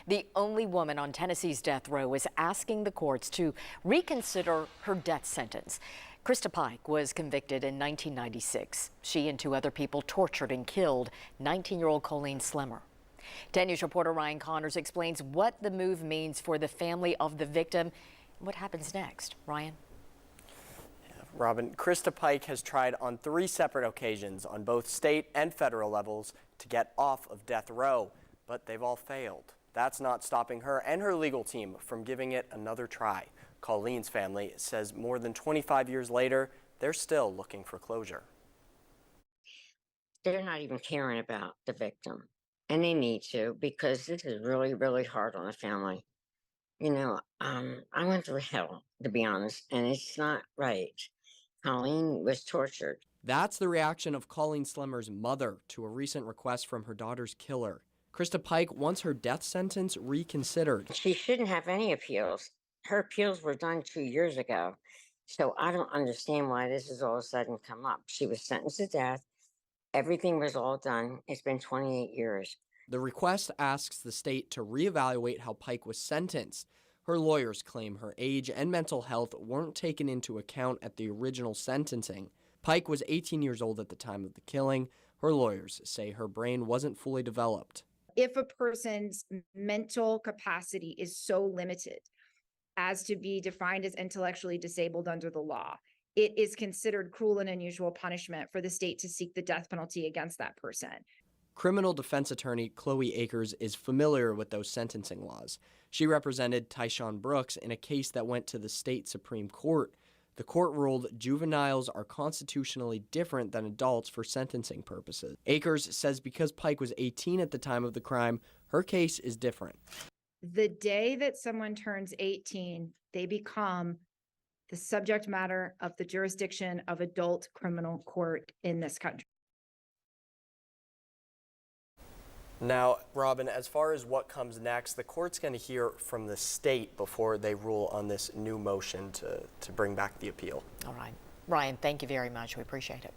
The only woman on Tennessee's death row is asking the courts to reconsider her death sentence. Christa Pike was convicted in 1996. She and two other people tortured and killed 19-year-old Colleen Slemmer. 10 News reporter Ryan Connors explains what the move means for the family of the victim and what happens next. Ryan? Robin, Christa Pike has tried on 3 separate occasions on both state and federal levels to get off of death row, but they've all failed. That's not stopping her and her legal team from giving it another try. Colleen's family says more than 25 years later, they're still looking for closure. They're not even caring about the victim, and they need to, because this is really, really hard on the family. You know, I went through hell, to be honest, and it's not right. Colleen was tortured. That's the reaction of Colleen Slemmer's mother to a recent request from her daughter's killer. Christa Pike wants her death sentence reconsidered. She shouldn't have any appeals. Her appeals were done 2 years ago. So I don't understand why this has all of a sudden come up. She was sentenced to death. Everything was all done. It's been 28 years. The request asks the state to reevaluate how Pike was sentenced. Her lawyers claim her age and mental health weren't taken into account at the original sentencing. Pike was 18 years old at the time of the killing. Her lawyers say her brain wasn't fully developed. If a person's mental capacity is so limited as to be defined as intellectually disabled under the law, it is considered cruel and unusual punishment for the state to seek the death penalty against that person. Criminal defense attorney Chloe Akers is familiar with those sentencing laws. She represented Tyshawn Brooks in a case that went to the state Supreme Court. The court ruled juveniles are constitutionally different than adults for sentencing purposes. Akers says because Pike was 18 at the time of the crime, her case is different. The day that someone turns 18, they become the subject matter of the jurisdiction of adult criminal court in this country. Now, Robin, as far as what comes next, the court's going to hear from the state before they rule on this new motion to bring back the appeal. All right. Ryan, thank you very much. We appreciate it.